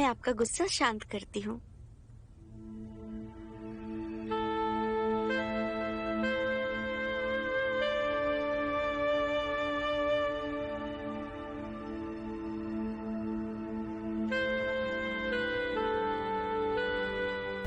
मैं आपका गुस्सा शांत करती हूँ।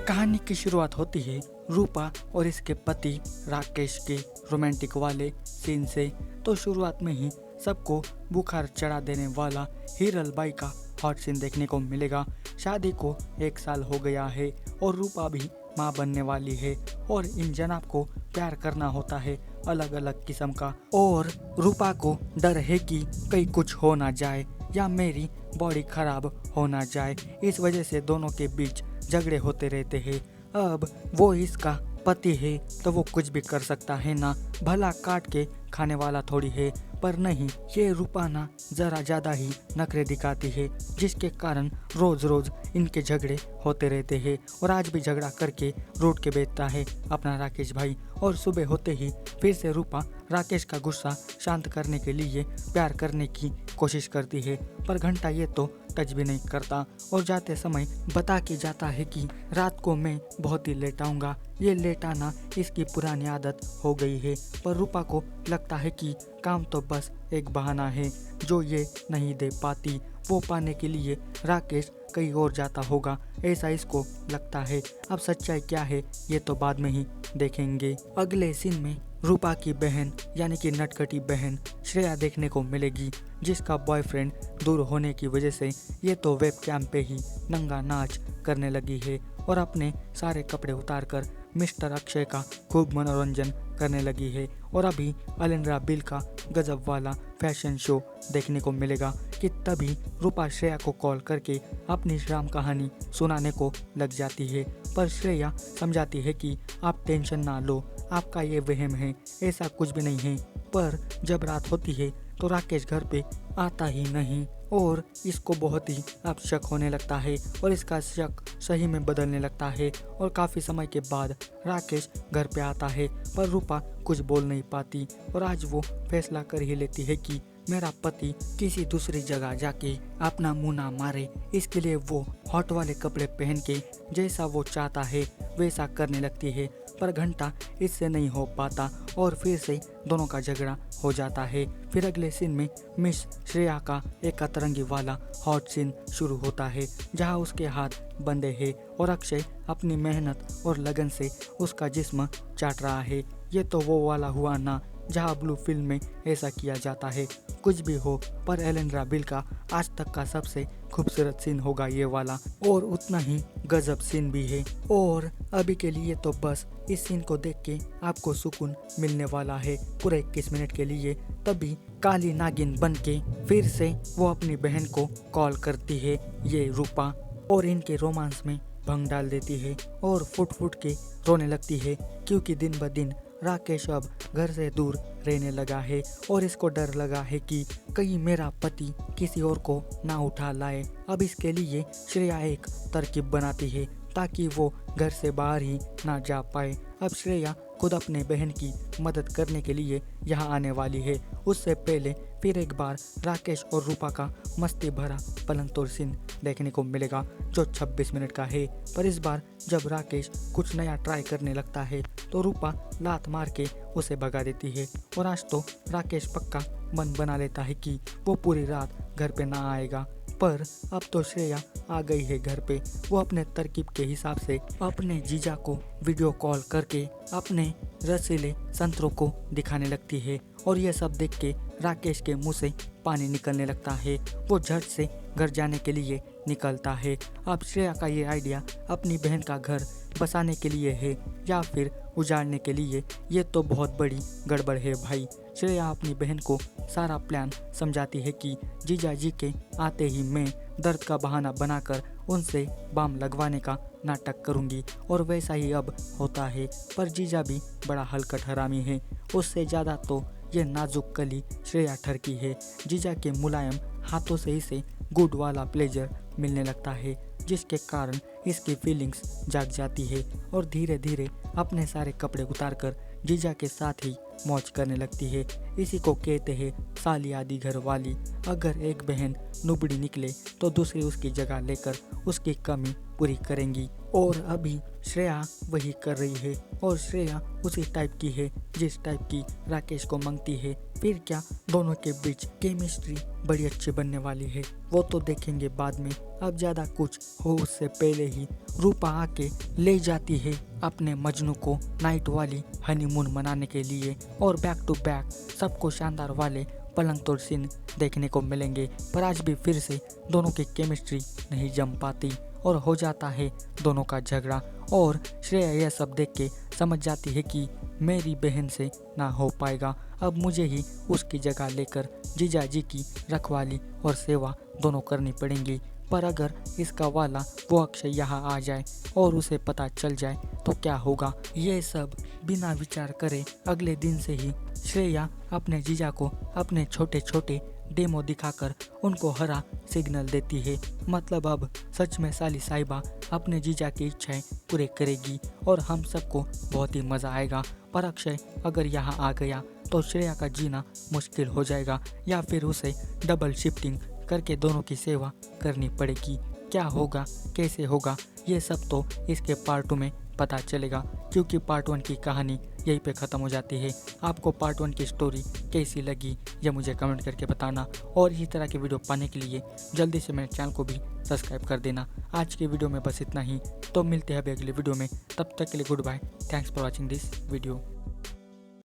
कहानी की शुरुआत होती है रूपा और इसके पति राकेश के रोमांटिक वाले सीन से। तो शुरुआत में ही सबको बुखार चढ़ा देने वाला हिरल बाई का हॉट सीन देखने को मिलेगा। शादी को 1 साल हो गया है और रूपा भी माँ बनने वाली है और इन जनाब को प्यार करना होता है अलग अलग किस्म का। और रूपा को डर है कि कहीं कुछ हो ना जाए या मेरी बॉडी खराब हो ना जाए, इस वजह से दोनों के बीच झगड़े होते रहते हैं। अब वो इसका पति है तो वो कुछ भी कर सकता है ना, भला काट के खाने वाला थोड़ी है। पर नहीं, ये रूपा ना जरा ज्यादा ही नखरे दिखाती है जिसके कारण रोज रोज इनके झगड़े होते रहते हैं। और आज भी झगड़ा करके रूठ के बेचता है अपना राकेश भाई। और सुबह होते ही फिर से रूपा राकेश का गुस्सा शांत करने के लिए प्यार करने की कोशिश करती है, पर घंटा ये तो टच भी नहीं करता और जाते समय बता के जाता है कि रात को मैं बहुत ही लेट आऊँगा। ये लेट आना इसकी पुरानी आदत हो गई है। पर रूपा को लगता है कि काम तो बस एक बहाना है जो ये नहीं दे पाती, वो पाने के लिए राकेश कहीं और जाता होगा, ऐसा इसको लगता है। अब सच्चाई क्या है ये तो बाद में ही देखेंगे। अगले सीन में रूपा की बहन यानी कि नटखटी बहन श्रेया देखने को मिलेगी, जिसका बॉयफ्रेंड दूर होने की वजह से ये तो वेबकैम पे ही नंगा नाच करने लगी है और अपने सारे कपड़े उतारकर मिस्टर अक्षय का खूब मनोरंजन करने लगी है। और अभी अलेंद्रा बिल का गजब वाला फैशन शो देखने को मिलेगा कि तभी रूपा श्रेया को कॉल करके अपनी श्राम कहानी सुनाने को लग जाती है। पर श्रेया समझाती है कि आप टेंशन ना लो, आपका ये वहम है, ऐसा कुछ भी नहीं है। पर जब रात होती है तो राकेश घर पे आता ही नहीं और इसको बहुत ही अब शक होने लगता है और इसका शक सही में बदलने लगता है। और काफ़ी समय के बाद राकेश घर पे आता है पर रूपा कुछ बोल नहीं पाती और आज वो फैसला कर ही लेती है कि मेरा पति किसी दूसरी जगह जाके अपना मुंह ना मारे, इसके लिए वो हॉट वाले कपड़े पहन के जैसा वो चाहता है वैसा करने लगती है। पर घंटा इससे नहीं हो पाता और फिर से दोनों का झगड़ा हो जाता है। फिर अगले सीन में मिस श्रेया का एक अतरंगी वाला हॉट सीन शुरू होता है जहां उसके हाथ बंधे हैं और अक्षय अपनी मेहनत और लगन से उसका जिस्म चाट रहा है। ये तो वो वाला हुआ ना जहां ब्लू फिल्म में ऐसा किया जाता है। कुछ भी हो पर एलेंड्रा बिल का आज तक का सबसे खूबसूरत सीन होगा ये वाला और उतना ही गजब सीन भी है। और अभी के लिए तो बस इस सीन को देख के आपको सुकून मिलने वाला है पूरे 21 मिनट के लिए। तभी काली नागिन बन के फिर से वो अपनी बहन को कॉल करती है ये रूपा और इनके रोमांस में भंग डाल देती है और फुट फुट के रोने लगती है क्योंकि दिन ब दिन राकेश अब घर से दूर रहने लगा है और इसको डर लगा है कि कहीं मेरा पति किसी और को ना उठा लाए। अब इसके लिए श्रेया एक तरकीब बनाती है ताकि वो घर से बाहर ही ना जा पाए। अब श्रेया खुद अपने बहन की मदद करने के लिए यहाँ आने वाली है। उससे पहले फिर एक बार राकेश और रूपा का मस्ती भरा पलंग तोड़ सीन देखने को मिलेगा जो 26 मिनट का है। पर इस बार जब राकेश कुछ नया ट्राई करने लगता है तो रूपा लात मार के उसे भगा देती है और आज तो राकेश पक्का मन बना लेता है कि वो पूरी रात घर पे ना आएगा। पर अब तो श्रेया आ गई है घर पे। वो अपने तरकीब के हिसाब से अपने जीजा को वीडियो कॉल करके अपने रसीले संतरों को दिखाने लगती है और ये सब देख के राकेश के मुंह से पानी निकलने लगता है। वो झट से घर जाने के लिए निकलता है। अब श्रेया का ये आइडिया अपनी बहन का घर बसाने के लिए है या फिर उजाड़ने के लिए, ये तो बहुत बड़ी गड़बड़ है भाई। श्रेया अपनी बहन को सारा प्लान समझाती है कि जीजा जी के आते ही मैं दर्द का बहाना बनाकर उनसे बाम लगवाने का नाटक करूंगी और वैसा ही अब होता है। पर जीजा भी बड़ा हलकट हरामी है, उससे ज़्यादा तो ये नाजुक कली श्रेया ठरकी है। जीजा के मुलायम हाथों से इसे गुड वाला प्लेजर मिलने लगता है जिसके कारण इसकी फीलिंग्स जाग जाती है और धीरे धीरे अपने सारे कपड़े उतारकर जीजा के साथ ही मौज करने लगती है। इसी को कहते हैं साली आदि घर वाली। अगर एक बहन नुबड़ी निकले तो दूसरी उसकी जगह लेकर उसकी कमी पूरी करेंगी। और अभी श्रेया वही कर रही है और श्रेया उसी टाइप की है जिस टाइप की राकेश को मांगती है। फिर क्या दोनों के बीच केमिस्ट्री बड़ी अच्छी बनने वाली है, वो तो देखेंगे बाद में। अब ज़्यादा कुछ हो उससे पहले ही रूपा आके ले जाती है अपने मजनू को नाइट वाली हनीमून मनाने के लिए। और बैक टू बैक सबको शानदार वाले पलंग तोड़ सीन देखने को मिलेंगे। पर आज भी फिर से दोनों की केमिस्ट्री नहीं जम पाती और हो जाता है दोनों का झगड़ा। और श्रेया यह सब देख के समझ जाती है कि मेरी बहन से ना हो पाएगा, अब मुझे ही उसकी जगह लेकर जीजा जी की रखवाली और सेवा दोनों करनी पड़ेंगी। पर अगर इसका वाला वो अक्षय यहाँ आ जाए और उसे पता चल जाए तो क्या होगा। ये सब बिना विचार करे अगले दिन से ही श्रेया अपने जीजा को अपने छोटे छोटे डेमो दिखाकर उनको हरा सिग्नल देती है। मतलब अब सच में साली साहिबा अपने जीजा की इच्छाएं पूरे करेगी और हम सबको बहुत ही मज़ा आएगा। पर अक्षय अगर यहाँ आ गया तो श्रेया का जीना मुश्किल हो जाएगा, या फिर उसे डबल शिफ्टिंग करके दोनों की सेवा करनी पड़ेगी। क्या होगा, कैसे होगा, ये सब तो इसके पार्ट 2 में पता चलेगा, क्योंकि पार्ट 1 की कहानी यहीं पे ख़त्म हो जाती है। आपको पार्ट 1 की स्टोरी कैसी लगी ये मुझे कमेंट करके बताना, और इसी तरह की वीडियो पाने के लिए जल्दी से मेरे चैनल को भी सब्सक्राइब कर देना। आज की वीडियो में बस इतना ही, तो मिलते हैं अभी अगले वीडियो में। तब तक के लिए good bye. Thanks for watching this video.